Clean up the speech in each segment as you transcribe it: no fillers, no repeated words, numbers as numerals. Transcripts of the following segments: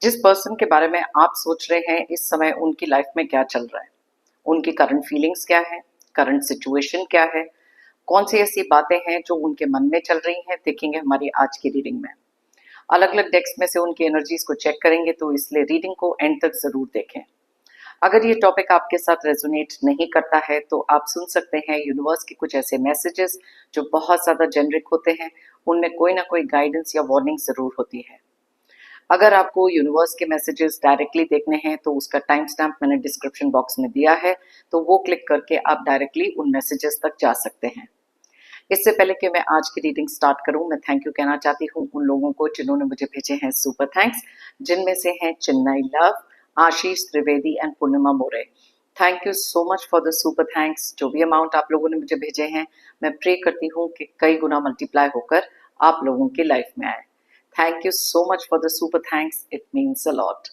जिस पर्सन के बारे में आप सोच रहे हैं इस समय उनकी लाइफ में क्या चल रहा है, उनकी करंट फीलिंग्स क्या है, करंट सिचुएशन क्या है, कौन सी ऐसी बातें हैं जो उनके मन में चल रही हैं, देखेंगे हमारी आज की रीडिंग में। अलग अलग डेक्स में से उनकी एनर्जीज को चेक करेंगे, तो इसलिए रीडिंग को एंड तक जरूर देखें। अगर ये टॉपिक आपके साथ रेजोनेट नहीं करता है तो आप सुन सकते हैं यूनिवर्स के कुछ ऐसे मैसेजेस जो बहुत ज्यादा जेनरिक होते हैं, उनमें कोई ना कोई गाइडेंस या वार्निंग जरूर होती है। अगर आपको यूनिवर्स के मैसेजेस डायरेक्टली देखने हैं तो उसका टाइम स्टैम्प मैंने डिस्क्रिप्शन बॉक्स में दिया है, तो वो क्लिक करके आप डायरेक्टली उन मैसेजेस तक जा सकते हैं। इससे पहले कि मैं आज की रीडिंग स्टार्ट करूं, मैं थैंक यू कहना चाहती हूं उन लोगों को जिन्होंने मुझे भेजे हैं सुपर थैंक्स, जिनमें से हैं Chinmay Lav, Ashish Trivedi and Purnima More. Thank you so much for the super thanks. जो भी अमाउंट आप लोगों ने मुझे भेजे हैं, मैं प्रे करती हूँ कि कई गुना मल्टीप्लाई होकर आप लोगों की लाइफ में आए। Thank you so much for the super thanks, it means a lot.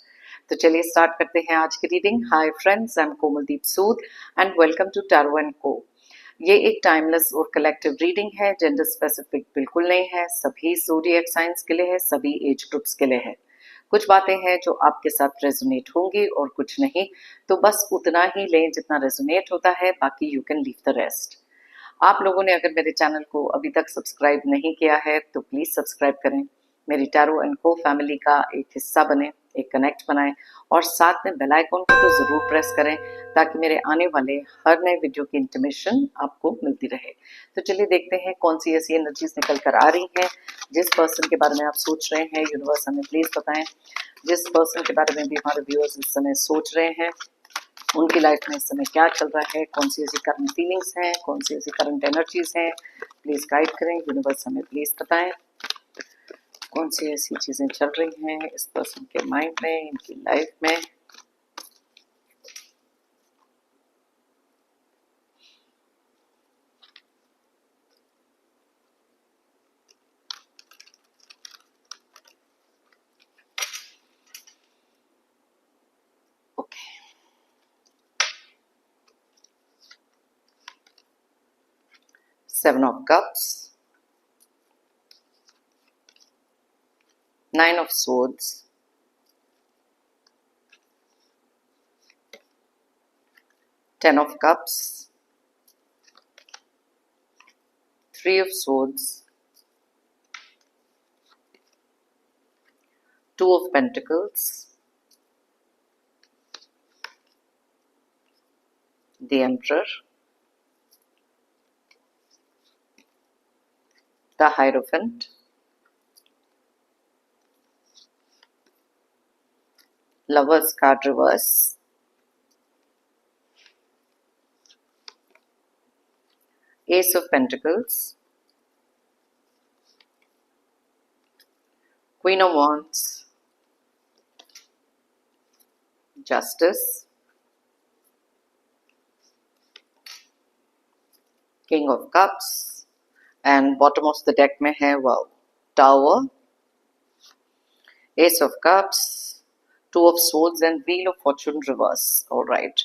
तो चलिए स्टार्ट करते हैं आज की reading. Hi friends, I am Komaldeep Sood and welcome to tarot and co. ये एक टाइमलेस और कलेक्टिव रीडिंग है, जेंडर स्पेसिफिक बिल्कुल नहीं है, सभी ज़ोडिएक साइंस के लिए है, सभी एज ग्रुप्स के लिए है। कुछ बातें हैं जो आपके साथ रेजोनेट होंगी और कुछ नहीं, तो बस उतना ही लें जितना रेजोनेट होता है, बाकी you can leave the rest. आप लोगों ने अगर मेरे चैनल को अभी तक सब्सक्राइब नहीं किया है तो प्लीज सब्सक्राइब करें, मेरी टैरो एंड को फैमिली का एक हिस्सा बने, एक कनेक्ट बनाएं और साथ में बेल आइकॉन को तो जरूर प्रेस करें ताकि मेरे आने वाले हर नए वीडियो की इंटीमेशन आपको मिलती रहे। तो चलिए देखते हैं कौन सी ऐसी एनर्जीज निकल कर आ रही हैं। जिस पर्सन के बारे में आप सोच रहे हैं यूनिवर्स हमें प्लीज बताएं। जिस पर्सन के बारे में भी हमारे व्यूअर्स इस समय सोच रहे हैं, उनकी लाइफ में इस समय क्या चल रहा है, कौन सी ऐसी करंट फीलिंग्स हैं, कौन सी ऐसी करंट एनर्जीज हैं, प्लीज गाइड करें। यूनिवर्स हमें प्लीज बताएं कौन सी ऐसी चीजें चल रही हैं इस पर्सन के माइंड में, इनकी लाइफ में। Okay, 7 of cups, 9 of swords, 10 of cups, 3 of swords, 2 of pentacles, the emperor, the hierophant, lovers card reverse, ace of pentacles, queen of wands, justice, king of cups and bottom of the deck में है wow, tower, ace of cups, 2 of swords and wheel of fortune reverse. all right,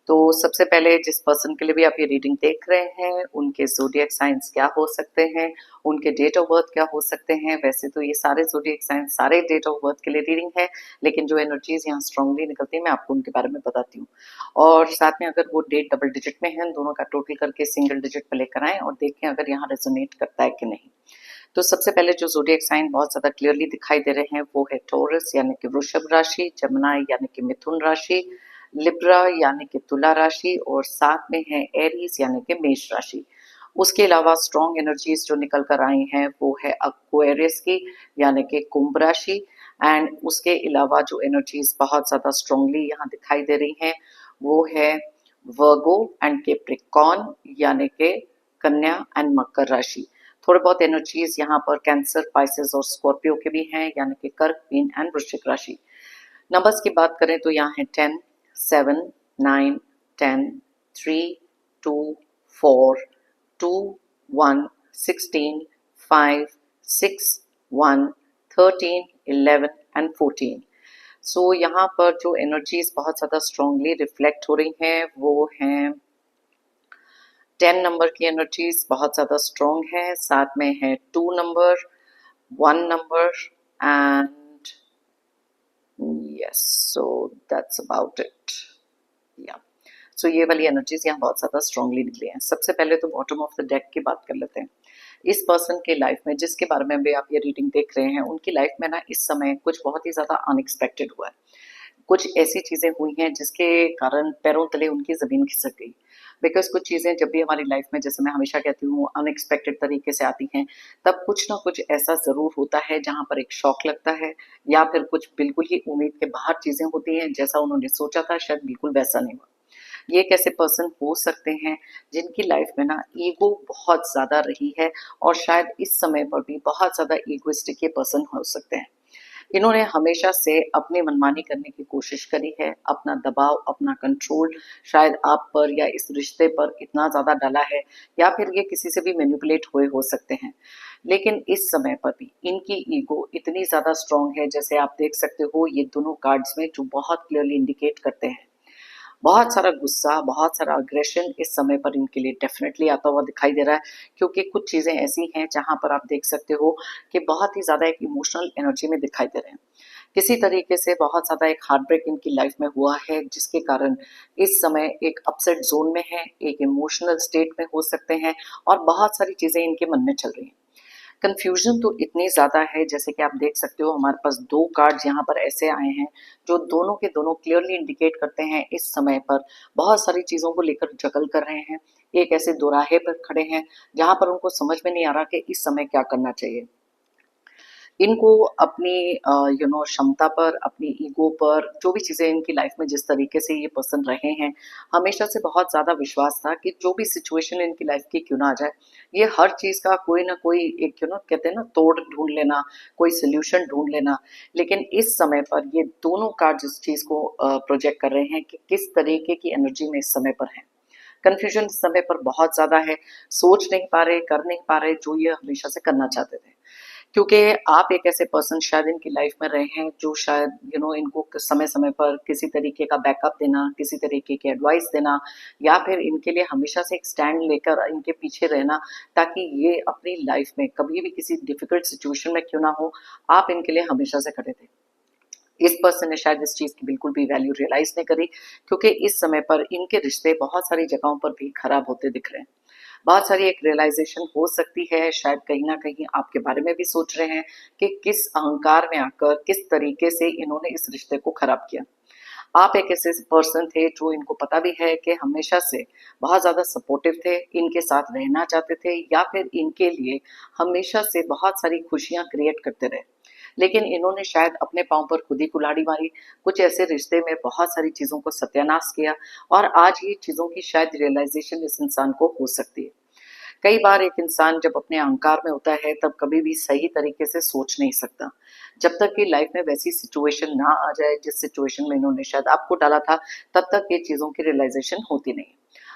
तो सबसे पहले जिस person के लिए भी आप ये रीडिंग देख रहे हैं, उनके ज़ोडिएक साइंस क्या हो सकते हैं, उनके डेट ऑफ बर्थ क्या हो सकते हैं। वैसे तो ये सारे ज़ोडिएक साइंस सारे डेट ऑफ बर्थ के लिए रीडिंग है, लेकिन जो एनर्जीज यहाँ स्ट्रांगली निकलती है मैं आपको उनके बारे में बताती हूँ। और साथ में अगर वो डेट डबल डिजिट में है, दोनों का टोटल करके सिंगल डिजिट पे लेकर आए और देखें अगर यहाँ रेजोनेट करता है कि नहीं। तो सबसे पहले जो ज़ोडिएक साइन बहुत ज़्यादा क्लियरली दिखाई दे रहे हैं वो है टॉरस यानी कि वृषभ राशि, जमुना यानी कि मिथुन राशि, लिब्रा यानी कि तुला राशि और साथ में है एरीज यानी कि मेष राशि। उसके अलावा स्ट्रॉन्ग एनर्जीज जो निकल कर आई हैं वो है एक्वेरियस की यानी कि कुंभ राशि। एंड उसके अलावा जो एनर्जीज बहुत ज़्यादा स्ट्रांगली यहाँ दिखाई दे रही हैं वो है वर्गो एंड कैप्रिकॉर्न यानी कि कन्या एंड मकर राशि। थोड़े बहुत एनर्जीज यहाँ पर कैंसर, पाइसेस और स्कॉर्पियो के भी हैं यानी कि कर्क, मीन एंड वृश्चिक राशि। नंबर्स की बात करें तो यहाँ है 10, 7, 9, 10, 3, 2, 4, 2, 1, 16, 5, 6, 1, 13, 11 एंड 14। सो यहाँ पर जो एनर्जीज बहुत ज़्यादा स्ट्रांगली रिफ्लेक्ट हो रही हैं वो हैं 10 नंबर की एनर्जीज बहुत ज़्यादा स्ट्रॉन्ग है, साथ में है 2 number, 1 number and yes, so that's about it. या सो ये वाली एनर्जीज यहाँ बहुत ज्यादा स्ट्रांगली निकली हैं। सबसे पहले तो बॉटम ऑफ द डेक की बात कर लेते हैं। इस पर्सन के लाइफ में, जिसके बारे में भी आप ये रीडिंग देख रहे हैं, उनकी लाइफ में ना इस समय कुछ बहुत ही ज्यादा अनएक्सपेक्टेड हुआ है। कुछ ऐसी चीजें हुई हैं जिसके कारण पैरों तले उनकी जमीन खिसक गई। बिकॉज कुछ चीजें जब भी हमारी लाइफ में, जैसे मैं हमेशा कहती हूँ, अनएक्सपेक्टेड तरीके से आती हैं, तब कुछ ना कुछ ऐसा जरूर होता है जहां पर एक शॉक लगता है, या फिर कुछ बिल्कुल ही उम्मीद के बाहर चीजें होती हैं, जैसा उन्होंने सोचा था शायद बिल्कुल वैसा नहीं हुआ। ये एक ऐसे पर्सन हो सकते हैं जिनकी लाइफ में ना ईगो बहुत ज्यादा रही है, और शायद इस समय पर भी बहुत ज्यादा ईगोइस्टिक ये पर्सन हो सकते हैं। इन्होंने हमेशा से अपनी मनमानी करने की कोशिश करी है, अपना दबाव, अपना कंट्रोल शायद आप पर या इस रिश्ते पर इतना ज़्यादा डाला है, या फिर ये किसी से भी मैनिपुलेट हुए हो सकते हैं। लेकिन इस समय पर भी इनकी ईगो इतनी ज़्यादा स्ट्रांग है, जैसे आप देख सकते हो ये दोनों कार्ड्स में, जो बहुत क्लियरली इंडिकेट करते हैं बहुत सारा गुस्सा, बहुत सारा अग्रेशन इस समय पर इनके लिए डेफिनेटली आता हुआ दिखाई दे रहा है। क्योंकि कुछ चीज़ें ऐसी हैं जहाँ पर आप देख सकते हो कि बहुत ही ज़्यादा एक इमोशनल एनर्जी में दिखाई दे रहे हैं। किसी तरीके से बहुत ज़्यादा एक हार्ट ब्रेक इनकी लाइफ में हुआ है, जिसके कारण इस समय एक अपसेट ज़ोन में है, एक इमोशनल स्टेट में हो सकते हैं, और बहुत सारी चीज़ें इनके मन में चल रही हैं। कंफ्यूजन तो इतनी ज़्यादा है, जैसे कि आप देख सकते हो हमारे पास 2 कार्ड्स यहाँ पर ऐसे आए हैं, जो दोनों के दोनों क्लियरली इंडिकेट करते हैं इस समय पर बहुत सारी चीज़ों को लेकर जगल कर रहे हैं। एक ऐसे दोराहे पर खड़े हैं, जहाँ पर उनको समझ में नहीं आ रहा कि इस समय क्या करना चाहिए। इनको अपनी क्षमता पर, अपनी ईगो पर, जो भी चीज़ें इनकी लाइफ में जिस तरीके से ये पर्सन रहे हैं, हमेशा से बहुत ज़्यादा विश्वास था कि जो भी सिचुएशन इनकी लाइफ की क्यों ना आ जाए, ये हर चीज़ का कोई ना कोई एक कहते हैं ना तोड़ ढूँढ लेना, कोई सॉल्यूशन ढूँढ लेना। लेकिन इस समय पर ये दोनों कार्ड इस चीज़ को प्रोजेक्ट कर रहे हैं कि किस तरीके की एनर्जी में इस समय पर हैं। कन्फ्यूजन इस समय पर बहुत ज़्यादा है, सोच नहीं पा रहे, कर नहीं पा रहे जो ये हमेशा से करना चाहते थे। क्योंकि आप एक ऐसे पर्सन शायद इनकी लाइफ में रहे हैं, जो शायद इनको समय समय पर किसी तरीके का बैकअप देना, किसी तरीके की एडवाइस देना, या फिर इनके लिए हमेशा से एक स्टैंड लेकर इनके पीछे रहना, ताकि ये अपनी लाइफ में कभी भी किसी डिफिकल्ट सिचुएशन में क्यों ना हो, आप इनके लिए हमेशा से खड़े थे। इस पर्सन ने शायद इस चीज की बिल्कुल भी वैल्यू रियलाइज नहीं करी, क्योंकि इस समय पर इनके रिश्ते बहुत सारी जगहों पर भी खराब होते दिख रहे हैं। बहुत सारी एक रियलाइजेशन हो सकती है, शायद कहीं ना कहीं आपके बारे में भी सोच रहे हैं कि किस अहंकार में आकर किस तरीके से इन्होंने इस रिश्ते को खराब किया। आप एक ऐसे पर्सन थे जो इनको पता भी है कि हमेशा से बहुत ज़्यादा सपोर्टिव थे, इनके साथ रहना चाहते थे, या फिर इनके लिए हमेशा से बहुत सारी खुशियाँ क्रिएट करते रहे। लेकिन इन्होंने शायद अपने पाँव पर खुद ही कुल्हाड़ी मारी, कुछ ऐसे रिश्ते में बहुत सारी चीज़ों को सत्यानाश किया, और आज ये चीज़ों की शायद रियलाइज़ेशन इस इंसान को हो सकती है। कई बार एक इंसान जब अपने अहंकार में होता है, तब कभी भी सही तरीके से सोच नहीं सकता। जब तक कि लाइफ में वैसी सिचुएशन ना आ जाए जिस सिचुएशन में इन्होंने शायद आपको डाला था, तब तक ये चीज़ों की रियलाइज़ेशन होती नहीं।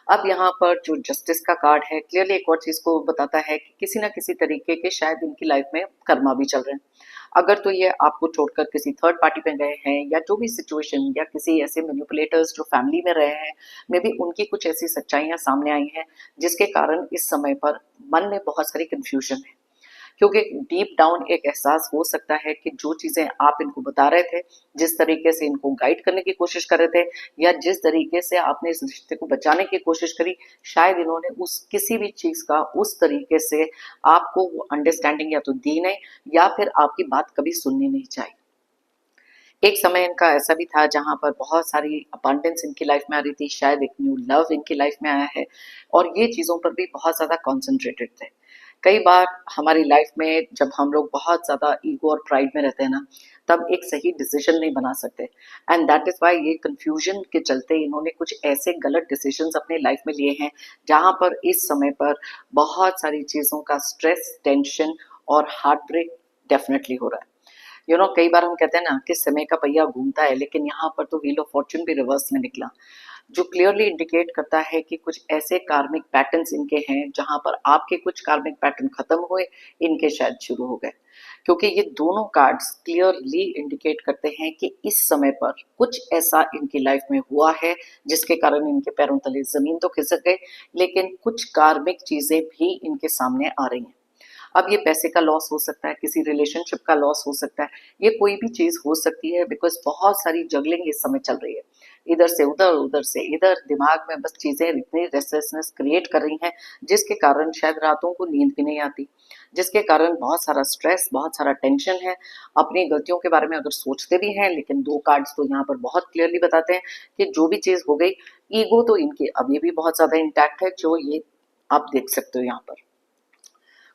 अब यहाँ पर जो जस्टिस का कार्ड है, क्लियरली एक और चीज़ को बताता है कि किसी न किसी तरीके के शायद इनकी लाइफ में कर्मा भी चल रहे हैं। अगर तो ये आपको छोड़कर किसी थर्ड पार्टी पे गए हैं, या जो भी सिचुएशन, या किसी ऐसे मैनिपुलेटर्स जो फैमिली में रहे हैं, मे बी उनकी कुछ ऐसी सच्चाइयाँ सामने आई हैं, जिसके कारण इस समय पर मन में बहुत सारी कन्फ्यूजन है। क्योंकि डीप डाउन एक एहसास हो सकता है कि जो चीज़ें आप इनको बता रहे थे, जिस तरीके से इनको गाइड करने की कोशिश कर रहे थे, या जिस तरीके से आपने इस रिश्ते को बचाने की कोशिश करी, शायद इन्होंने उस किसी भी चीज़ का उस तरीके से आपको वो अंडरस्टैंडिंग या तो दी नहीं, या फिर आपकी बात कभी सुननी नहीं चाहिए। एक समय इनका ऐसा भी था जहाँ पर बहुत सारी अबंडेंस इनकी लाइफ में आ रही थी, शायद एक न्यू लव इनकी लाइफ में आया है, और ये चीज़ों पर भी बहुत ज़्यादा कॉन्सेंट्रेटेड थे। कई बार हमारी लाइफ में जब हम लोग बहुत ज़्यादा ईगो और प्राइड में रहते हैं ना, तब एक सही डिसीजन नहीं बना सकते, एंड दैट इज़ वाई ये कन्फ्यूजन के चलते इन्होंने कुछ ऐसे गलत डिसीजंस अपने लाइफ में लिए हैं, जहाँ पर इस समय पर बहुत सारी चीज़ों का स्ट्रेस, टेंशन और हार्ट ब्रेक डेफिनेटली हो रहा है। कई बार हम कहते हैं ना कि समय का पहिया घूमता है, लेकिन यहाँ पर तो व्हील ऑफ फॉर्च्यून भी रिवर्स में निकला, जो क्लियरली इंडिकेट करता है कि कुछ ऐसे कार्मिक पैटर्न्स इनके हैं, जहां पर आपके कुछ कार्मिक पैटर्न खत्म हुए, इनके शायद शुरू हो गए। क्योंकि ये दोनों कार्ड्स क्लियरली इंडिकेट करते हैं कि इस समय पर कुछ ऐसा इनकी लाइफ में हुआ है, जिसके कारण इनके पैरों तले जमीन तो खिसक गई, लेकिन कुछ कार्मिक चीजें भी इनके सामने आ रही हैं। अब ये पैसे का लॉस हो सकता है, किसी रिलेशनशिप का लॉस हो सकता है, ये कोई भी चीज हो सकती है, बिकॉज बहुत सारी जगलिंग इस समय चल रही है, इधर से उधर उधर से इधर, दिमाग में बस चीजें इतनी रेस्टलेसनेस क्रिएट कर रही हैं, जिसके कारण शायद रातों को नींद भी नहीं आती, जिसके कारण बहुत सारा स्ट्रेस, बहुत सारा टेंशन है। अपनी गलतियों के बारे में अगर सोचते भी हैं, लेकिन दो कार्ड्स तो यहाँ पर बहुत क्लियरली बताते हैं कि जो भी चीज हो गई, ईगो तो इनकी अभी भी बहुत ज्यादा इंटैक्ट है, जो ये आप देख सकते हो यहाँ पर।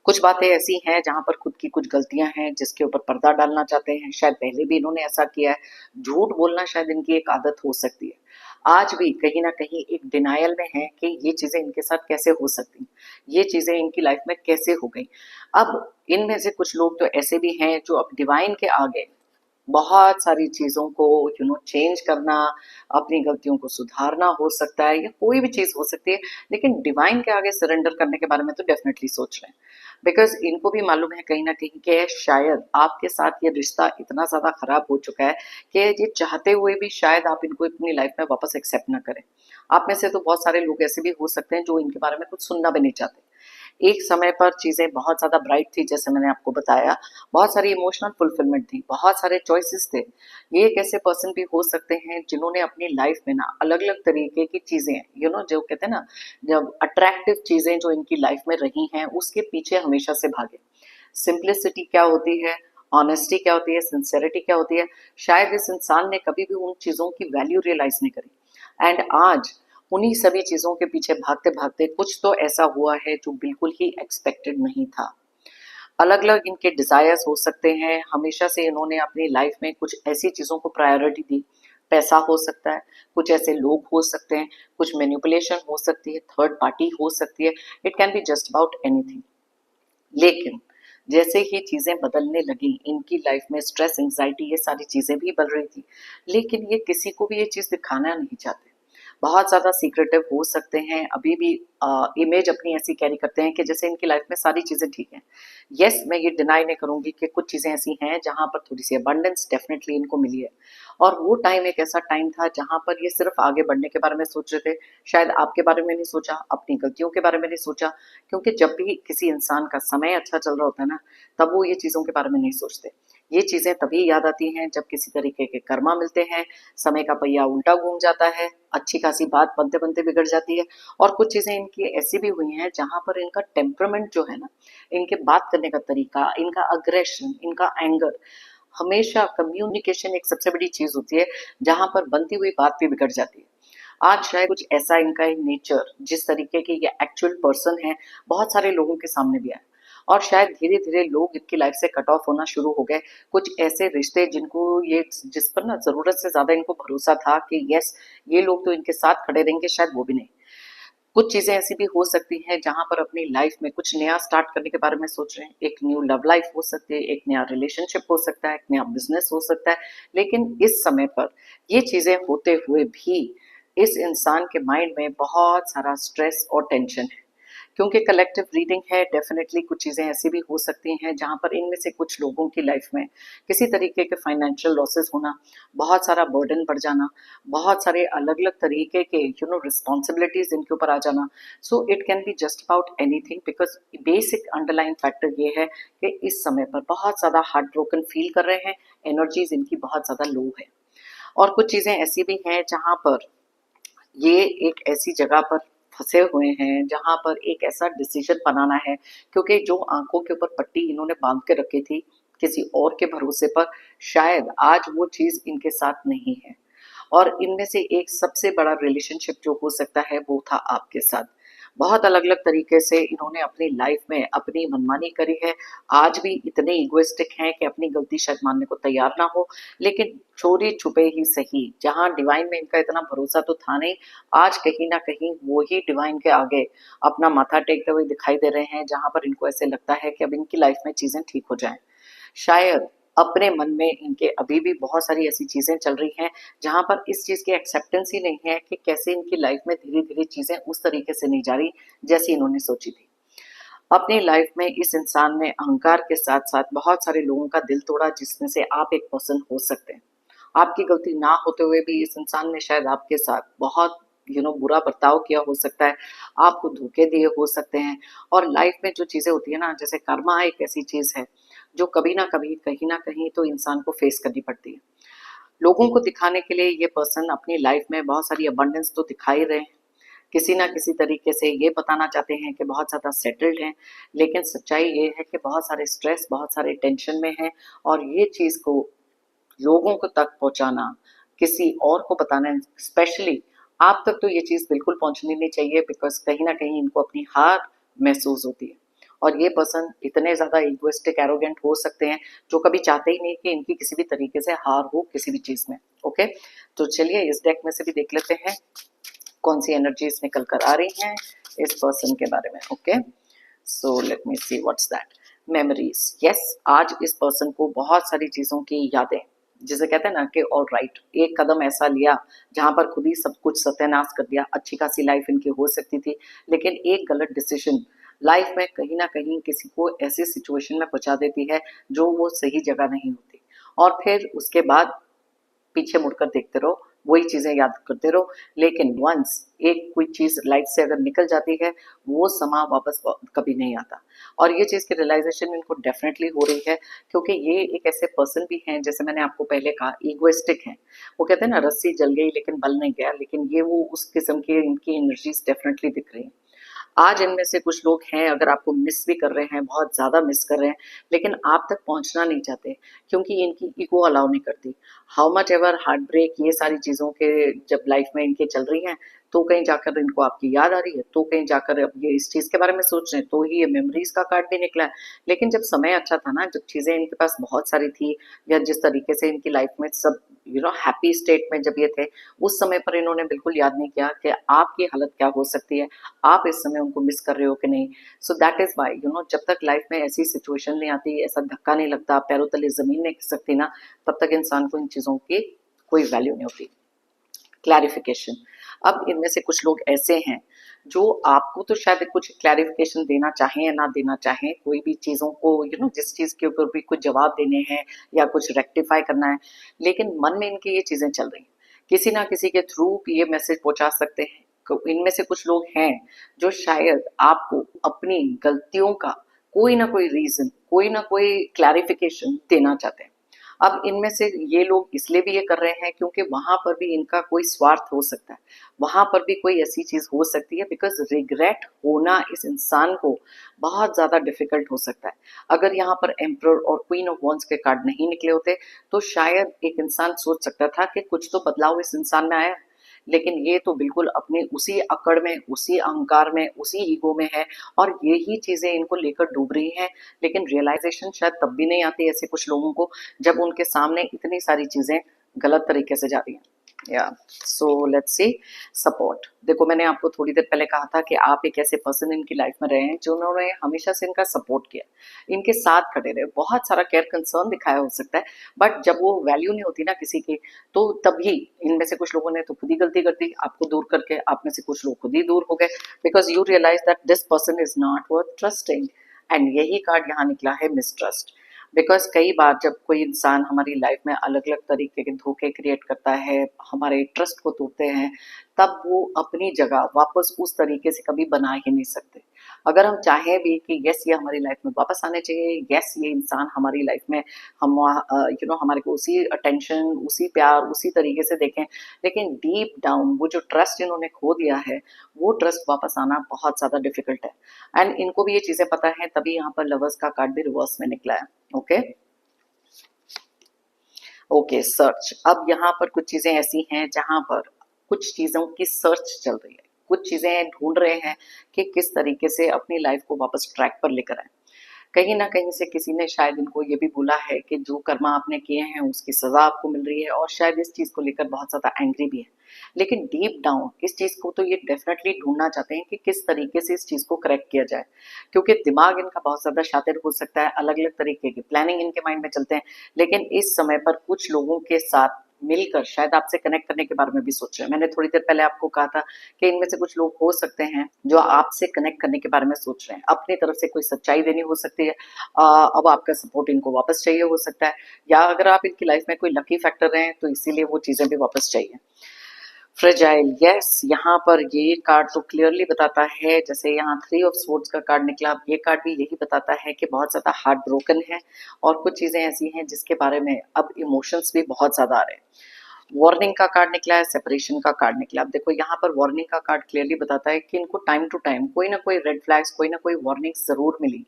कुछ बातें ऐसी हैं जहां पर खुद की कुछ गलतियां हैं जिसके ऊपर पर्दा डालना चाहते हैं, शायद पहले भी इन्होंने ऐसा किया है। झूठ बोलना शायद इनकी एक आदत हो सकती है, आज भी कहीं ना कहीं एक डिनायल में है कि ये चीजें इनके साथ कैसे हो सकती, ये चीजें इनकी लाइफ में कैसे हो गई। अब इनमें से कुछ लोग तो ऐसे भी हैं जो अब डिवाइन के आगे बहुत सारी चीजों को चेंज करना, अपनी गलतियों को सुधारना हो सकता है, या कोई भी चीज हो सकती है, लेकिन डिवाइन के आगे सरेंडर करने के बारे में तो डेफिनेटली सोच रहे हैं, बिकॉज इनको भी मालूम है कहीं ना कहीं कि शायद आपके साथ ये रिश्ता इतना ज्यादा खराब हो चुका है कि ये चाहते हुए भी शायद आप इनको अपनी लाइफ में वापस एक्सेप्ट ना करें। आप में से तो बहुत सारे लोग ऐसे भी हो सकते हैं जो इनके बारे में कुछ सुनना भी नहीं चाहते। एक समय पर चीजें बहुत ज्यादा ब्राइट थी, जैसे मैंने आपको बताया, बहुत सारी इमोशनल फुलफिलमेंट थी, बहुत सारे चॉइसेस थे। ये एक ऐसे पर्सन भी हो सकते हैं जिन्होंने अपनी लाइफ में ना अलग अलग तरीके की चीजें, जो कहते हैं ना, जब अट्रैक्टिव चीजें जो इनकी लाइफ में रही हैं उसके पीछे हमेशा से भागे। सिंप्लिसिटी क्या होती है, ऑनेस्टी क्या होती है, सिंसेरिटी क्या होती है, शायद इस इंसान ने कभी भी उन चीजों की वैल्यू रियलाइज नहीं करी, एंड आज उन्हीं सभी चीजों के पीछे भागते भागते कुछ तो ऐसा हुआ है जो बिल्कुल ही एक्सपेक्टेड नहीं था। अलग अलग इनके डिजायर्स हो सकते हैं, हमेशा से इन्होंने अपनी लाइफ में कुछ ऐसी चीजों को प्रायोरिटी दी। पैसा हो सकता है, कुछ ऐसे लोग हो सकते हैं, कुछ मैनिपुलेशन हो सकती है, थर्ड पार्टी हो सकती है, it can be just about anything. लेकिन जैसे ही चीजें बदलने लगी इनकी लाइफ में, स्ट्रेस, एंजाइटी, ये सारी चीजें भी बढ़ रही थी, लेकिन ये किसी को भी ये चीज दिखाना नहीं चाहते। बहुत ज्यादा सीक्रेटिव हो सकते हैं, अभी भी इमेज अपनी ऐसी कैरी करते हैं कि जैसे इनकी लाइफ में सारी चीजें ठीक हैं। यस, मैं ये डिनाई नहीं करूंगी कि कुछ चीजें ऐसी हैं जहां पर थोड़ी सी अबंडेंस डेफिनेटली इनको मिली है, और वो टाइम एक ऐसा टाइम था जहां पर ये सिर्फ आगे बढ़ने के बारे में सोच रहे थे। शायद आपके बारे में नहीं सोचा, अपनी गलतियों के बारे में नहीं सोचा, क्योंकि जब भी किसी इंसान का समय अच्छा चल रहा होता है ना, तब वो ये चीजों के बारे में नहीं सोचते। ये चीजें तभी याद आती हैं जब किसी तरीके के कर्मा मिलते हैं, समय का पहिया उल्टा घूम जाता है, अच्छी खासी बात बनते बनते बिगड़ जाती है। और कुछ चीजें इनकी ऐसी भी हुई हैं जहां पर इनका टेम्परामेंट जो है ना, इनके बात करने का तरीका, इनका अग्रेशन, इनका एंगर, हमेशा कम्युनिकेशन एक सबसे बड़ी चीज होती है जहां पर बनती हुई बात भी बिगड़ जाती है। आज शायद कुछ ऐसा इनका नेचर, जिस तरीके के ये एक्चुअल पर्सन है, बहुत सारे लोगों के सामने भी आया, और शायद धीरे धीरे लोग इनकी लाइफ से कट ऑफ होना शुरू हो गए। कुछ ऐसे रिश्ते जिनको ये, जिस पर ना जरूरत से ज्यादा इनको भरोसा था कि यस, ये लोग तो इनके साथ खड़े रहेंगे, शायद वो भी नहीं। कुछ चीजें ऐसी भी हो सकती हैं जहां पर अपनी लाइफ में कुछ नया स्टार्ट करने के बारे में सोच रहे हैं। एक न्यू लव लाइफ हो सकती है, एक नया रिलेशनशिप हो सकता है, एक नया बिजनेस हो सकता है, लेकिन इस समय पर ये चीजें होते हुए भी इस इंसान के माइंड में बहुत सारा स्ट्रेस और टेंशन है। क्योंकि कलेक्टिव रीडिंग है, डेफिनेटली कुछ चीजें ऐसी भी हो सकती हैं जहां पर इनमें से कुछ लोगों की लाइफ में किसी तरीके के फाइनेंशियल लॉसेस होना, बहुत सारा बर्डन बढ़ जाना, बहुत सारे अलग अलग तरीके के रिस्पॉन्सिबिलिटीज इनके ऊपर आ जाना। So it can be just about anything, because basic underline factor ये है कि इस समय पर बहुत ज्यादा हार्ट ब्रोकन फील कर रहे हैं, एनर्जीज इनकी बहुत ज्यादा लो है। और कुछ चीजें ऐसी भी हैं जहां पर ये एक ऐसी जगह पर फंसे हुए हैं जहां पर एक ऐसा डिसीजन बनाना है, क्योंकि जो आंखों के ऊपर पट्टी इन्होंने बांध के रखी थी किसी और के भरोसे पर, शायद आज वो चीज इनके साथ नहीं है। और इनमें से एक सबसे बड़ा रिलेशनशिप जो हो सकता है वो था आपके साथ। बहुत अलग अलग तरीके से इन्होंने अपनी लाइफ में अपनी मनमानी करी है, आज भी इतने इगोइस्टिक हैं कि अपनी गलती शायद मानने को तैयार ना हो, लेकिन चोरी छुपे ही सही, जहां डिवाइन में इनका इतना भरोसा तो था नहीं, आज कहीं ना कहीं वो ही डिवाइन के आगे अपना माथा टेकते हुए दिखाई दे रहे हैं, जहां पर इनको ऐसे लगता है कि अब इनकी लाइफ में चीजें ठीक हो जाएं। शायद अपने मन में इनके अभी भी बहुत सारी ऐसी चीजें चल रही हैं जहां पर इस चीज की एक्सेप्टेंस ही नहीं है कि कैसे इनकी लाइफ में धीरे धीरे चीजें उस तरीके से नहीं जा रही जैसी इन्होंने सोची थी। अपनी लाइफ में इस इंसान ने अहंकार के साथ साथ बहुत सारे लोगों का दिल तोड़ा, जिसमें से आप एक पर्सन हो सकते हैं। आपकी गलती ना होते हुए भी इस इंसान ने शायद आपके साथ बहुत बुरा बर्ताव किया हो सकता है, आपको धोखे दिए हो सकते हैं। और लाइफ में जो चीजें होती है ना, जैसे कर्मा एक ऐसी चीज है जो कभी ना कभी कहीं ना कहीं तो इंसान को फेस करनी पड़ती है। लोगों को दिखाने के लिए ये पर्सन अपनी लाइफ में बहुत सारी अबंडेंस तो दिखा ही रहे हैं, किसी ना किसी तरीके से ये बताना चाहते हैं कि बहुत ज़्यादा सेटल्ड हैं, लेकिन सच्चाई ये है कि बहुत सारे स्ट्रेस, बहुत सारे टेंशन में हैं। और ये चीज़ को लोगों को तक पहुंचाना, किसी और को बताना, स्पेशली आप तक तो ये चीज़ बिल्कुल पहुंचनी नहीं चाहिए, बिकॉज कहीं ना कहीं इनको अपनी हार महसूस होती है। और ये पर्सन इतने ज़्यादा इगोइस्टिक एरोगेंट हो सकते हैं जो कभी चाहते ही नहीं कि इनकी किसी भी तरीके से हार हो किसी भी चीज़ में। ओके, तो चलिए इस डेक में से भी देख लेते हैं कौन सी एनर्जीज निकल कर आ रही हैं इस पर्सन के बारे में। Okay, so let me see what's that. Memories, yes, आज इस पर्सन को बहुत सारी चीज़ों की यादें, जिसे कहते हैं ना कि ऑल राइट, एक कदम ऐसा लिया जहां पर खुद ही सब कुछ सत्यानाश कर दिया। अच्छी खासी लाइफ इनकी हो सकती थी, लेकिन एक गलत डिसीजन लाइफ में कहीं ना कहीं किसी को ऐसी सिचुएशन में पहुंचा देती है जो वो सही जगह नहीं होती। और फिर उसके बाद पीछे मुड़कर देखते रहो, वही चीजें याद करते रहो। लेकिन वंस एक कोई चीज लाइफ से अगर निकल जाती है, वो समा वापस कभी नहीं आता। और ये चीज की रियलाइजेशन इनको डेफिनेटली हो रही है, क्योंकि ये एक ऐसे पर्सन भी हैं, जैसे मैंने आपको पहले कहा, इगोइस्टिक हैं। वो कहते हैं ना, रस्सी जल गई लेकिन बल नहीं गया, लेकिन ये वो उस किस्म की इनकी एनर्जीज डेफिनेटली दिख रही हैं। आज इनमें से कुछ लोग हैं, अगर आपको मिस भी कर रहे हैं, बहुत ज़्यादा मिस कर रहे हैं, लेकिन आप तक पहुंचना नहीं चाहते, क्योंकि इनकी ईगो अलाउ नहीं करती। How much ever heart break, ये सारी चीज़ों के जब लाइफ में इनके चल रही हैं, तो कहीं जाकर इनको आपकी याद आ रही है, तो कहीं जाकर अब ये इस चीज़ के बारे में सोच रहे हैं, तो ही ये मेमोरीज का कार्ड भी निकला है। लेकिन जब समय अच्छा था ना, जब चीज़ें इनके पास बहुत सारी थी, या जिस तरीके से इनकी लाइफ में सब हैप्पी स्टेट में जब ये थे, उस समय पर इन्होंने बिल्कुल याद नहीं किया कि आपकी हालत क्या हो सकती है, आप इस समय उनको मिस कर रहे हो कि नहीं। सो दैट इज वाई जब तक लाइफ में ऐसी सिचुएशन नहीं आती, ऐसा धक्का नहीं लगता, पैरों तले जमीन नहीं खिसकती ना, तब तक इंसान को इन चीजों की कोई वैल्यू नहीं होती। क्लैरिफिकेशन, अब इनमें से कुछ लोग ऐसे हैं जो आपको तो शायद कुछ क्लैरिफिकेशन देना चाहें या ना देना चाहें, कोई भी चीज़ों को जिस चीज़ के ऊपर भी कुछ जवाब देने हैं या कुछ रेक्टिफाई करना है, लेकिन मन में इनकी ये चीज़ें चल रही हैं, किसी ना किसी के थ्रू ये मैसेज पहुंचा सकते हैं। इनमें से कुछ लोग हैं जो शायद आपको अपनी गलतियों का कोई ना कोई रीजन, कोई ना कोई क्लैरिफिकेशन देना चाहते हैं। अब इनमें से ये लोग इसलिए भी ये कर रहे हैं क्योंकि वहां पर भी इनका कोई स्वार्थ हो सकता है, वहां पर भी कोई ऐसी चीज हो सकती है, बिकॉज रिग्रेट होना इस इंसान को बहुत ज्यादा डिफिकल्ट हो सकता है। अगर यहाँ पर एम्परर और क्वीन ऑफ वॉन्ड्स के कार्ड नहीं निकले होते, तो शायद एक इंसान सोच सकता था कि कुछ तो बदलाव इस इंसान में आया, लेकिन ये तो बिल्कुल अपने उसी अकड़ में, उसी अहंकार में, उसी ईगो में है, और यही चीजें इनको लेकर डूब रही हैं। लेकिन रियलाइजेशन शायद तब भी नहीं आती ऐसे कुछ लोगों को, जब उनके सामने इतनी सारी चीजें गलत तरीके से जा रही हैं। या सो लेट्स सी सपोर्ट। देखो, मैंने आपको थोड़ी देर पहले कहा था कि आप एक ऐसे पर्सन इनकी लाइफ में रहे हैं जिन्होंने हमेशा से इनका सपोर्ट किया, इनके साथ खड़े रहे, बहुत सारा केयर कंसर्न दिखाया हो सकता है, बट जब वो वैल्यू नहीं होती ना किसी की, तो तभी इनमें से कुछ लोगों ने तो खुद ही गलती कर दी आपको दूर करके, आप में से कुछ लोग खुद ही दूर हो गए, because you realise that this person is not worth trusting. And यही कार्ड यहाँ निकला है, मिसट्रस्ट। बिकॉज कई बार जब कोई इंसान हमारी लाइफ में अलग अलग तरीके के धोखे क्रिएट करता है, हमारे ट्रस्ट को तोड़ते हैं, तब वो अपनी जगह वापस उस तरीके से कभी बना ही नहीं सकते। अगर हम चाहें भी कि यस ये हमारी लाइफ में वापस आने चाहिए, यस ये इंसान हमारी लाइफ में, हम हमारे को उसी अटेंशन, उसी प्यार, उसी तरीके से देखें, लेकिन डीप डाउन वो जो ट्रस्ट इन्होंने खो दिया है, वो ट्रस्ट वापस आना बहुत ज्यादा डिफिकल्ट है। एंड इनको भी ये चीजें पता है, तभी यहाँ पर लवर्स का कार्ड भी रिवर्स में निकला है। Okay okay, search. अब यहाँ पर कुछ चीजें ऐसी हैं जहां पर कुछ चीजों की सर्च चल रही है, कुछ चीजें ढूंढ रहे हैं कि किस तरीके से अपनी लाइफ को वापस ट्रैक पर लेकर आए। कहीं ना कहीं से किसी ने शायद इनको ये भी बोला है कि जो कर्म आपने किए हैं उसकी सजा आपको मिल रही है, और शायद इस चीज को लेकर बहुत ज्यादा एंग्री भी है। लेकिन डीप डाउन इस चीज को तो ये डेफिनेटली ढूंढना चाहते हैं कि किस तरीके से इस चीज को करेक्ट किया जाए, क्योंकि दिमाग इनका बहुत ज्यादा शातिर हो सकता है, अलग अलग तरीके की प्लानिंग इनके माइंड में चलते हैं, लेकिन इस समय पर कुछ लोगों के साथ मिलकर शायद आपसे कनेक्ट करने के बारे में भी सोच रहे हैं। मैंने थोड़ी देर पहले आपको कहा था कि इनमें से कुछ लोग हो सकते हैं जो आपसे कनेक्ट करने के बारे में सोच रहे हैं, अपनी तरफ से कोई सच्चाई देनी हो सकती है। अब आपका सपोर्ट इनको वापस चाहिए हो सकता है, या अगर आप इनकी लाइफ में कोई लकी फैक्टर हैं तो इसीलिए वो चीजें भी वापस चाहिए। फ्रेजाइल, यस, यहाँ पर ये कार्ड तो क्लियरली बताता है, जैसे यहाँ थ्री ऑफ स्वॉर्ड्स का कार्ड निकला, ये कार्ड भी यही बताता है कि बहुत ज्यादा हार्ट ब्रोकन है और कुछ चीजें ऐसी हैं जिसके बारे में अब इमोशंस भी बहुत ज्यादा आ रहे हैं। वार्निंग का कार्ड निकला है, सेपरेशन का कार्ड निकला। अब देखो यहाँ पर वार्निंग का कार्ड क्लियरली बताता है कि इनको टाइम टू टाइम कोई ना कोई रेड फ्लैग्स, कोई ना कोई वार्निंग जरूर मिली,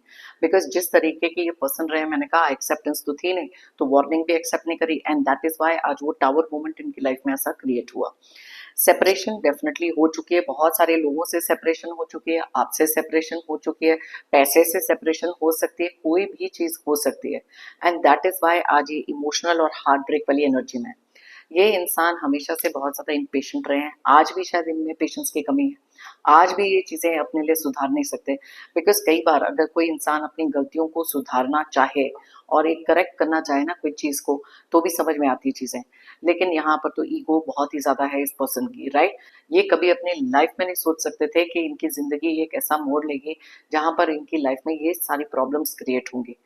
बिकॉज जिस तरीके के ये पर्सन रहे, मैंने कहा एक्सेप्टेंस तो थी नहीं, तो वार्निंग भी एक्सेप्ट नहीं करी, एंड दैट इज वाई आज वो टावर मोमेंट इनकी लाइफ में ऐसा क्रिएट हुआ। सेपरेशन डेफिनेटली हो चुकी है, बहुत सारे लोगों से सेपरेशन हो चुकी है, आपसे सेपरेशन हो चुकी है, पैसे से सेपरेशन हो सकती है, कोई भी चीज हो सकती है, एंड दैट इज वाई आज ये इमोशनल और हार्ट ब्रेक वाली एनर्जी में है। ये इंसान हमेशा से बहुत ज्यादा इम्पेशेंट रहे हैं, आज भी शायद इनमें पेशेंस की कमी है, आज भी ये चीजें अपने लिए सुधार नहीं सकते, बिकॉज कई बार अगर कोई इंसान अपनी गलतियों को सुधारना चाहे और एक करेक्ट करना चाहे ना कोई चीज को, तो भी समझ में आती है चीजें, लेकिन यहाँ पर तो ईगो बहुत ही ज्यादा है इस पर्सन की, राइट। ये कभी अपनी लाइफ में नहीं सोच सकते थे कि इनकी जिंदगी एक ऐसा मोड़ लेगी जहां पर इनकी लाइफ में ये सारी प्रॉब्लम्स क्रिएट होंगी।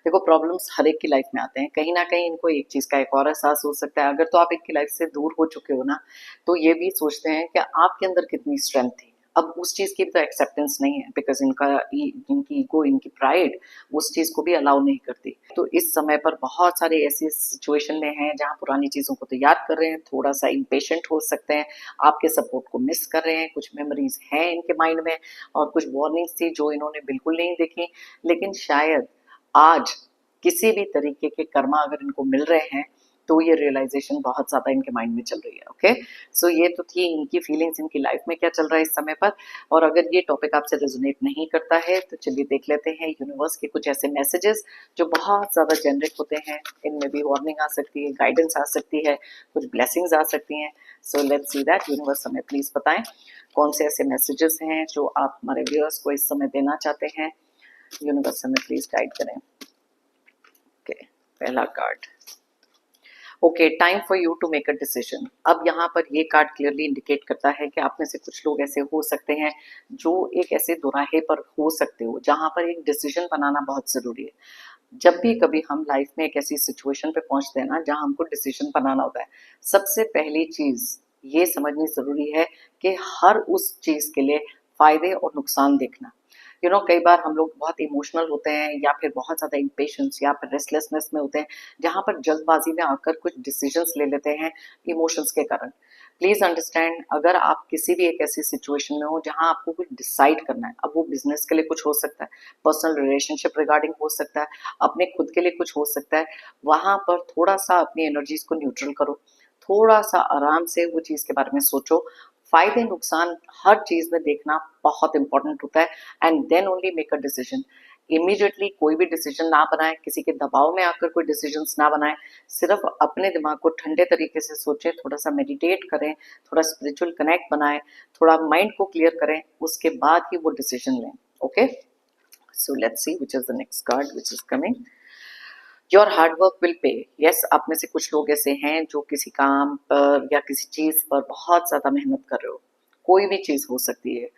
देखो प्रॉब्लम्स हर एक की लाइफ में आते हैं, कहीं ना कहीं इनको एक चीज का एक और एहसास हो सकता है, अगर तो आप इनकी लाइफ से दूर हो चुके हो ना, तो ये भी सोचते हैं कि आपके अंदर कितनी स्ट्रेंथ थी। अब उस चीज की भी तो एक्सेप्टेंस नहीं है, बिकॉज इनकी ईगो, इनकी प्राइड उस चीज को भी अलाउ नहीं करती। तो इस समय पर बहुत सारे ऐसी सिचुएशन में हैं जहां पुरानी चीजों को तो याद कर रहे हैं, थोड़ा सा इम्पेशेंट हो सकते हैं, आपके सपोर्ट को मिस कर रहे हैं, कुछ मेमोरीज हैं इनके माइंड में और कुछ वार्निंग्स थी जो इन्होंने बिल्कुल नहीं देखी, लेकिन शायद आज किसी भी तरीके के कर्मा अगर इनको मिल रहे हैं तो ये रियलाइजेशन बहुत ज्यादा इनके माइंड में चल रही है। ओके, सो ये तो थी इनकी फीलिंग्स, इनकी लाइफ में क्या चल रहा है इस समय पर। और अगर ये टॉपिक आपसे रेजोनेट नहीं करता है तो चलिए देख लेते हैं यूनिवर्स के कुछ ऐसे मैसेजेस जो बहुत ज्यादा जेनरेट होते हैं। इनमें भी वार्निंग आ सकती है, गाइडेंस आ सकती है, कुछ ब्लेसिंग्स आ सकती हैं। So let's see that universe हमें प्लीज बताएं कौन से ऐसे मैसेजेस हैं जो आप हमारे व्यूअर्स को इस समय देना चाहते हैं। यूनिवर्स हमें प्लीज गाइड करें। ओके, पहला card, okay, time for you to make a decision. अब यहाँ पर ये कार्ड क्लियरली इंडिकेट करता है कि आप में से कुछ लोग ऐसे हो सकते हैं जो एक ऐसे दोराहे पर हो सकते हो जहां पर एक डिसीजन बनाना बहुत जरूरी है। जब भी कभी हम लाइफ में एक ऐसी सिचुएशन पे पहुंचते हैं ना जहां हमको डिसीजन बनाना होता है, सबसे पहली चीज ये समझनी जरूरी है कि हर उस चीज के लिए फायदे और नुकसान देखना। कई बार हम लोग बहुत इमोशनल होते हैं या फिर बहुत ज्यादा इम्पेशंस या फिर रेस्टलेसनेस में होते हैं, जहां पर जल्दबाजी में आकर कुछ डिसीजंस ले लेते हैं इमोशंस के कारण। प्लीज अंडरस्टैंड, अगर आप किसी भी एक ऐसी सिचुएशन में हो जहां आपको कुछ डिसाइड करना है, अब वो बिजनेस के लिए कुछ हो सकता है, पर्सनल रिलेशनशिप रिगार्डिंग हो सकता है, अपने खुद के लिए कुछ हो सकता है, वहां पर थोड़ा सा अपनी एनर्जीज को न्यूट्रल करो, थोड़ा सा आराम से वो चीज के बारे में सोचो। फायदे नुकसान हर चीज में देखना बहुत इंपॉर्टेंट होता है, and then only make a decision. Immediately कोई भी डिसीजन ना बनाए, किसी के दबाव में आकर कोई डिसीजन ना बनाए, सिर्फ अपने दिमाग को ठंडे तरीके से सोचे, थोड़ा सा मेडिटेट करें, थोड़ा स्पिरिचुअल कनेक्ट बनाए, थोड़ा माइंड को क्लियर करें, उसके बाद ही वो डिसीजन लें। Okay, so let's see which is the next card which is coming. Your hard work will पे। यस, आप में से कुछ लोग ऐसे हैं जो किसी काम पर या किसी चीज पर बहुत ज्यादा मेहनत कर रहे हो, कोई भी चीज हो सकती है।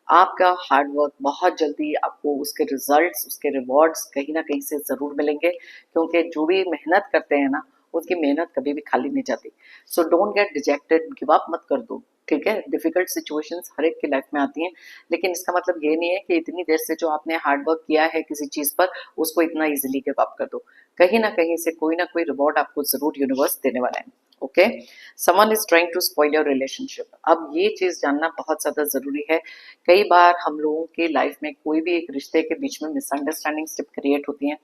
आपका हार्ड वर्क बहुत जल्दी आपको उसके रिजल्ट्स, उसके रिवॉर्ड्स कहीं ना कहीं से जरूर मिलेंगे, क्योंकि जो भी मेहनत करते हैं ना उनकी मेहनत कभी भी खाली नहीं जाती। So don't get dejected, give up मत कर दो। ठीक है, डिफिकल्ट सिचुएशंस हर एक की लाइफ में आती हैं, लेकिन इसका मतलब ये नहीं है कि इतनी देर से जो आपने हार्ड वर्क किया है किसी चीज पर उसको इतना इजीली गिव अप कर दो। कहीं ना कहीं से कोई ना कोई रिवॉर्ड आपको जरूर यूनिवर्स देने वाला है। Okay, someone is trying to spoil your relationship. अब ये चीज जानना बहुत ज्यादा जरूरी है। कई बार हम लोगों की लाइफ में कोई भी एक रिश्ते के बीच में मिसअंडरस्टैंडिंग क्रिएट होती हैं,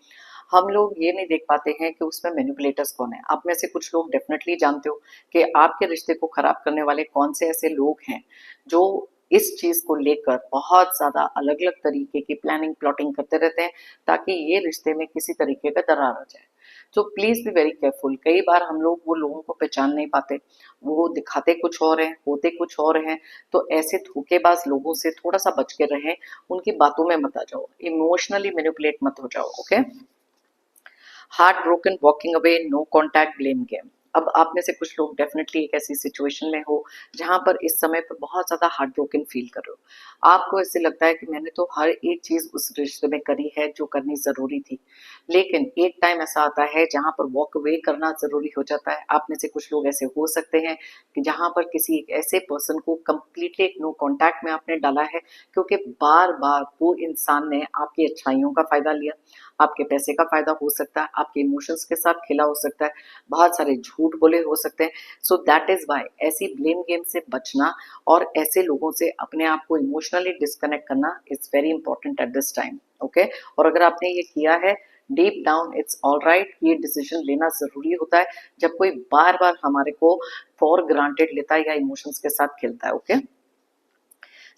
हम लोग ये नहीं देख पाते हैं कि उसमें मैनिपुलेटर्स कौन है। आप में से कुछ लोग डेफिनेटली जानते हो कि आपके रिश्ते को खराब करने वाले कौन से ऐसे लोग हैं जो इस चीज को लेकर बहुत ज्यादा अलग अलग तरीके की प्लानिंग प्लॉटिंग करते रहते हैं ताकि ये रिश्ते में किसी तरीके का दरार आ जाए। तो प्लीज बी वेरी केयरफुल। कई बार हम लोग वो लोगों को पहचान नहीं पाते, वो दिखाते कुछ और हैं, होते कुछ और हैं। तो ऐसे धोखेबाज लोगों से थोड़ा सा बच के रहें, उनकी बातों में मत आ जाओ, इमोशनली मैनिपुलेट मत हो जाओ। Okay, heart broken, walking away, no contact, blame game. अब आप में से कुछ लोग डेफिनेटली एक ऐसी सिचुएशन में हो जहां पर इस समय पर बहुत ज्यादा हार्ट ब्रोकन फील कर रहे हो। आपको ऐसे लगता है कि मैंने तो हर एक चीज उस रिश्ते में करी है जो करनी जरूरी थी, लेकिन एक टाइम ऐसा आता है जहां पर वॉक अवे करना जरूरी हो जाता है। आप में से कुछ लोग ऐसे हो सकते हैं कि जहां पर किसी एक ऐसे पर्सन को कंप्लीटली नो कांटेक्ट में आपने डाला है, क्योंकि बार बार वो इंसान ने आपकी अच्छाइयों का फायदा लिया, आपके पैसे का फायदा हो सकता है, आपके इमोशंस के साथ खेला हो सकता है, बहुत सारे झूठ बोले हो सकते हैं। सो दैट इज वाई ऐसी ब्लेम गेम से बचना और ऐसे लोगों से अपने आप को इमोशनली डिस्कनेक्ट करना is very important at this time. Okay, और अगर आपने ये किया है, deep down it's all right, ये डिसीजन लेना जरूरी होता है जब कोई बार बार हमारे को फॉर ग्रांटेड लेता है या इमोशंस के साथ खेलता है। Okay,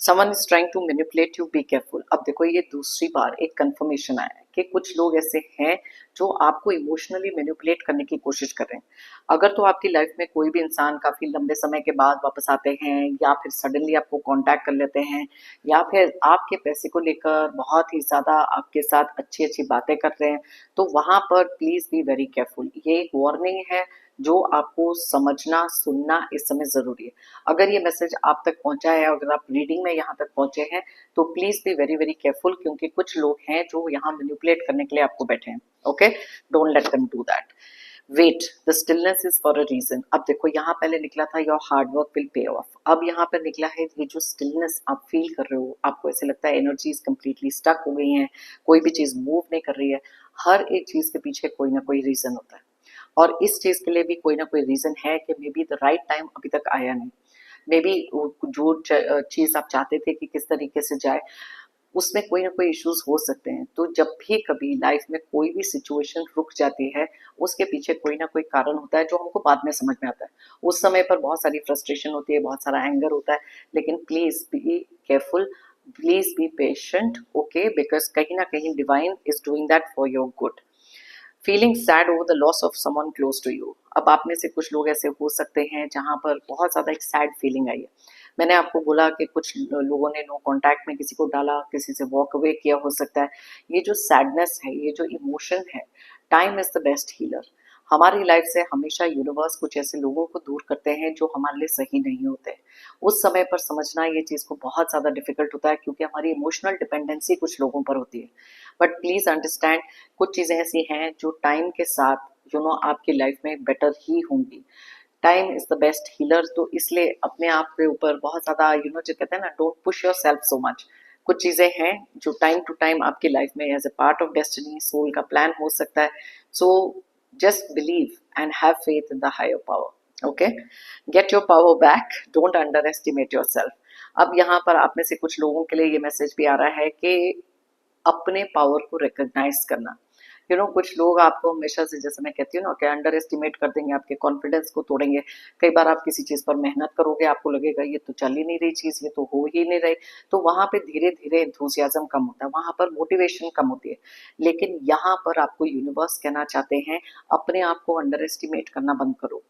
someone is trying to manipulate you, be careful. अब देखो ये दूसरी बार एक कंफर्मेशन आया है कि कुछ लोग ऐसे हैं जो आपको इमोशनली मैनिपुलेट करने की कोशिश कर रहे हैं। अगर तो आपकी लाइफ में कोई भी इंसान काफी लंबे समय के बाद वापस आते हैं या फिर सडनली आपको कांटेक्ट कर लेते हैं या फिर आपके पैसे को लेकर बहुत ही ज्यादा आपके साथ अच्छी अच्छी बातें कर रहे हैं, तो वहां पर प्लीज बी वेरी केयरफुल। ये एक वार्निंग है जो आपको समझना सुनना इस समय जरूरी है। अगर ये मैसेज आप तक पहुंचा है, अगर आप रीडिंग में यहाँ तक पहुंचे हैं, तो please be very very careful, क्योंकि कुछ लोग हैं जो यहाँ मैनिपुलेट करने के लिए आपको बैठे हैं। Okay, don't let them do that. Wait, the stillness is for a reason. अब देखो यहाँ पहले निकला था your hard work will pay off, अब यहाँ पर निकला है ये जो स्टिलनेस आप फील कर रहे हो, आपको ऐसे लगता है एनर्जीज कंप्लीटली स्टक हो गई हैं, कोई भी चीज मूव नहीं कर रही है। हर एक चीज के पीछे कोई ना कोई रीजन होता है, और इस चीज के लिए भी कोई ना कोई रीजन है कि may be the right time अभी तक आया नहीं। मे बी जो चीज आप चाहते थे कि किस तरीके से जाए, उसमें कोई ना कोई इश्यूज हो सकते हैं। तो जब भी कभी लाइफ में कोई भी सिचुएशन रुक जाती है, उसके पीछे कोई ना कोई कारण होता है जो हमको बाद में समझ में आता है। उस समय पर बहुत सारी फ्रस्ट्रेशन होती है, बहुत सारा एंगर होता है, लेकिन please be careful, please be patient. Okay, because कहीं ना कहीं divine is doing that for your good. Feeling sad over the loss of someone close to you. अब आप में से कुछ लोग ऐसे हो सकते हैं जहां पर बहुत ज्यादा एक सैड फीलिंग आई है। मैंने आपको बोला कि कुछ लोगों ने नो कांटेक्ट में किसी को डाला, किसी से वॉक अवे किया हो सकता है। ये जो सैडनेस है, ये जो इमोशन है, time is the best healer. हमारी लाइफ से हमेशा यूनिवर्स कुछ ऐसे लोगों को दूर करते हैं जो हमारे लिए सही नहीं होते। उस समय पर समझना ये चीज को बहुत ज्यादा डिफिकल्ट होता है, क्योंकि हमारी इमोशनल डिपेंडेंसी कुछ लोगों पर होती है। बट प्लीज अंडरस्टैंड, कुछ चीजें ऐसी हैं जो टाइम के साथ आपकी लाइफ में बेटर ही होंगी। Time is the best healer, तो इसलिए अपने आप के ऊपर बहुत ज्यादा जो कहते हैं ना, don't push yourself so much. कुछ चीजें हैं जो टाइम टू टाइम आपकी लाइफ में as a part of destiny, soul का प्लान हो सकता है। So just believe and have faith in the higher power. Okay, get your power back, don't underestimate yourself. अब यहाँ पर आप में से कुछ लोगों के लिए ये मैसेज भी आ रहा है कि अपने पावर को रिकॉग्नाइज करना। कुछ लोग आपको हमेशा से, जैसे मैं कहती हूँ ना, कि अंडर एस्टिमेट कर देंगे, आपके कॉन्फिडेंस को तोड़ेंगे। कई बार आप किसी चीज पर मेहनत करोगे, आपको लगेगा ये तो चल ही नहीं रही चीज, ये तो हो ही नहीं रही, तो वहां पे धीरे धीरे एंथुसियाज्म कम होता है, वहां पर मोटिवेशन कम होती है। लेकिन यहाँ पर आपको यूनिवर्स कहना चाहते हैं, अपने आप को अंडर एस्टिमेट करना बंद करो,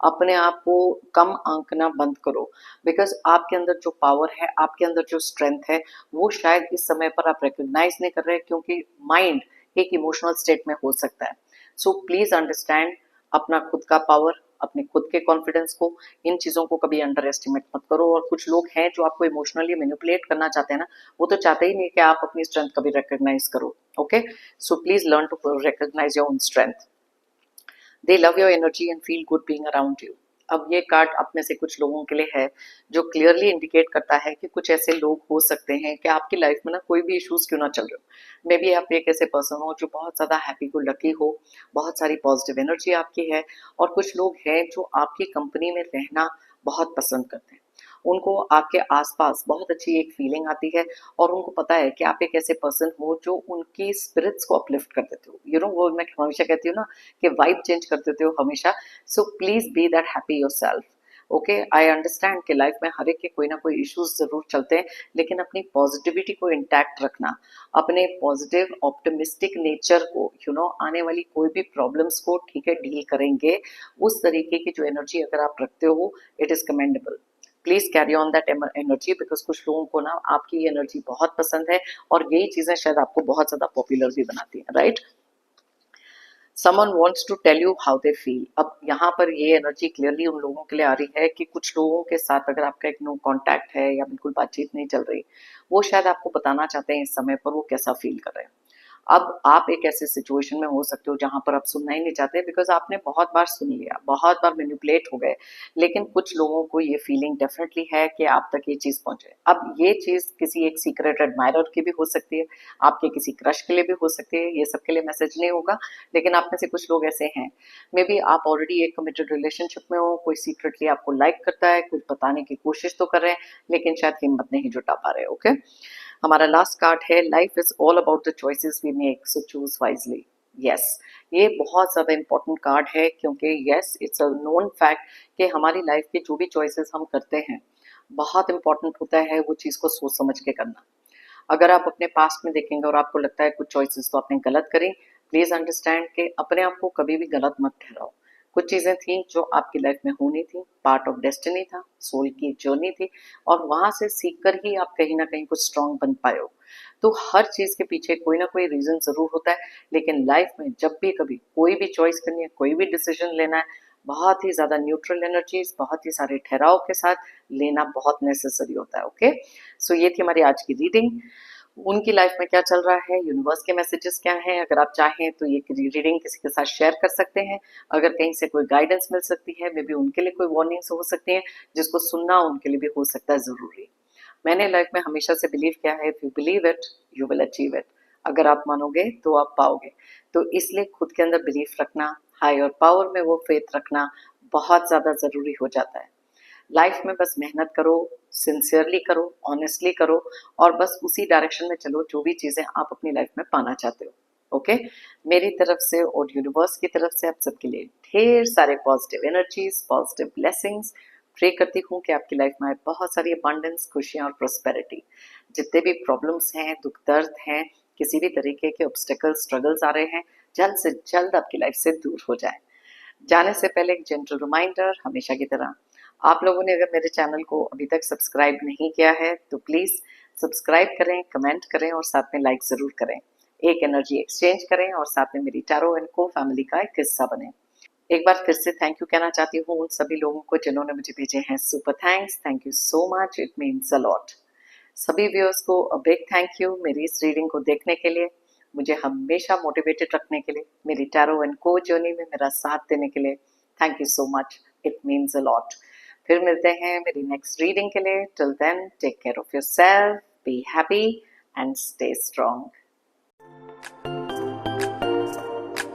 अपने आप को कम आंकना बंद करो। बिकॉज आपके अंदर जो पावर है, आपके अंदर जो स्ट्रेंथ है, वो शायद इस समय पर आप रिकॉग्नाइज नहीं कर रहे, क्योंकि माइंड एक इमोशनल स्टेट में हो सकता है। सो प्लीज अंडरस्टैंड अपना खुद का पावर, अपने खुद के कॉन्फिडेंस को, इन चीजों को कभी अंडर एस्टिमेट मत करो। और कुछ लोग हैं जो आपको इमोशनली मैनिपुलेट करना चाहते हैं ना, वो तो चाहते ही नहीं कि आप अपनी स्ट्रेंथ कभी रिकॉग्नाइज करो। Okay, so please learn to recognise your own strength. They love your energy and feel good being around you. अब ये कार्ड आप में से कुछ लोगों के लिए है जो क्लियरली इंडिकेट करता है कि कुछ ऐसे लोग हो सकते हैं कि आपकी लाइफ में ना कोई भी इश्यूज क्यों ना चल रहे हो, मे बी आप एक ऐसे पर्सन हो जो बहुत ज्यादा हैप्पी गो लकी हो, बहुत सारी पॉजिटिव एनर्जी आपकी है, और कुछ लोग हैं जो आपकी कंपनी में रहना बहुत पसंद करते हैं। उनको आपके आसपास बहुत अच्छी एक फीलिंग आती है, और उनको पता है कि आप एक ऐसे पर्सन हो जो उनकी स्पिरिट्स को अपलिफ्ट कर देते हो। वो मैं हमेशा कहती हूँ ना कि वाइब चेंज कर देते हो हमेशा। So please be that happy your self. Okay, I understand कि लाइफ में हर एक के कोई ना कोई इश्यूज जरूर चलते हैं, लेकिन अपनी पॉजिटिविटी को इंटैक्ट रखना, अपने पॉजिटिव ऑप्टिमिस्टिक नेचर को, आने वाली कोई भी प्रॉब्लम्स को ठीक है डील करेंगे, उस तरीके की जो एनर्जी अगर आप रखते हो, it is commendable. Please carry on that energy, because कुछ लोगों को ना आपकी एनर्जी बहुत पसंद है, और यही चीजें शायद आपको बहुत ज्यादा पॉपुलर भी बनाती हैं, right. Someone wants to tell you how they feel. अब यहाँ पर ये एनर्जी क्लियरली उन लोगों के लिए आ रही है कि कुछ लोगों के साथ अगर आपका एक नो कांटेक्ट है या बिल्कुल बातचीत नहीं चल रही, वो शायद आपको बताना चाहते हैं इस समय पर वो कैसा फील कर रहे हैं। अब आप एक ऐसे सिचुएशन में हो सकते हो जहां पर आप सुनना ही नहीं चाहते, बिकॉज आपने बहुत बार सुन लिया, बहुत बार मैनिपुलेट हो गए। लेकिन कुछ लोगों को ये फीलिंग डेफिनेटली है कि आप तक ये चीज पहुंचे। अब ये चीज किसी एक सीक्रेट एडमायरर की भी हो सकती है, आपके किसी क्रश के लिए भी हो सकती है, ये सबके लिए मैसेज नहीं होगा। लेकिन आप में से कुछ लोग ऐसे हैं, मे बी आप ऑलरेडी एक कमिटेड रिलेशनशिप में हो, कोई सीक्रेटली आपको लाइक करता है, कुछ बताने की कोशिश तो कर रहे हैं, लेकिन शायद हिम्मत नहीं जुटा पा रहे। ओके, हमारा लास्ट कार्ड है, life is all about the choices we make, so choose wisely. Yes, ये बहुत ज्यादा इंपॉर्टेंट कार्ड है, क्योंकि yes, it's a known fact कि हमारी लाइफ के जो भी चॉइसेस हम करते हैं, बहुत इंपॉर्टेंट होता है वो चीज को सोच समझ के करना। अगर आप अपने पास्ट में देखेंगे और आपको लगता है कुछ चॉइसेस तो आपने गलत करी, प्लीज अंडरस्टैंड कि अपने आप को कभी भी गलत मत ठहराओ। कुछ चीजें थी जो आपकी लाइफ में होनी थी, पार्ट ऑफ डेस्टिनी था, सोल की जर्नी थी, और वहां से सीख कर ही आप कहीं ना कहीं कुछ स्ट्रांग बन पाए हो। तो हर चीज के पीछे कोई ना कोई रीजन जरूर होता है, लेकिन लाइफ में जब भी कभी कोई भी चॉइस करनी है, कोई भी डिसीजन लेना है, बहुत ही ज्यादा न्यूट्रल एनर्जीज, बहुत ही सारे ठहराव के साथ लेना बहुत नेसेसरी होता है। ओके, सो ये थी हमारी आज की रीडिंग। उनकी लाइफ में क्या चल रहा है, यूनिवर्स के मैसेजेस क्या हैं, अगर आप चाहें तो ये रीडिंग किसी के साथ शेयर कर सकते हैं। अगर कहीं से कोई गाइडेंस मिल सकती है, मे बी उनके लिए कोई वार्निंग्स हो सकती हैं, जिसको सुनना उनके लिए भी हो सकता है जरूरी। मैंने लाइफ में हमेशा से बिलीव किया है, if you believe it you will achieve it. अगर आप मानोगे तो आप पाओगे। तो इसलिए खुद के अंदर बिलीफ रखना, हायर पावर में वो फेथ रखना बहुत ज्यादा जरूरी हो जाता है। लाइफ में बस मेहनत करो, सिंसियरली करो, ऑनेस्टली करो, और बस उसी डायरेक्शन में चलो जो भी चीजें आप अपनी लाइफ में पाना चाहते हो। ओके, मेरी तरफ से और यूनिवर्स की तरफ से आप सबके लिए ढेर सारे positive energies, positive blessings. Pray करती हूँ कि आपकी लाइफ में आए बहुत सारी अबंडेंस, खुशियां और प्रोस्पेरिटी। जितने भी प्रॉब्लम्स हैं, दुख दर्द हैं, किसी भी तरीके के ऑब्स्टेकल्स, स्ट्रगल्स आ रहे हैं, जल्द से जल्द आपकी लाइफ से दूर हो जाए। जाने से पहले एक जेंटल रिमाइंडर, हमेशा की तरह, आप लोगों ने अगर मेरे चैनल को अभी तक सब्सक्राइब नहीं किया है तो प्लीज सब्सक्राइब करें, कमेंट करें और साथ में लाइक जरूर करें। एक एनर्जी एक्सचेंज करें और साथ में मेरी टैरो एंड को फैमिली का एक हिस्सा बने। एक बार फिर से थैंक यू कहना चाहती हूँ उन सभी लोगों को जिन्होंने मुझे भेजे हैं super thanks. Thank you so much, it means a lot. सभी व्यूअर्स को अ बिग थैंक यू मेरी इस रीडिंग को देखने के लिए, मुझे हमेशा मोटिवेटेड रखने के लिए, मेरी टैरो एंड को जर्नी में मेरा साथ देने के लिए। Thank you so much, it means a lot. फिर मिलते हैं मेरी नेक्स्ट रीडिंग के लिए। Till then take care of yourself, be happy and stay strong.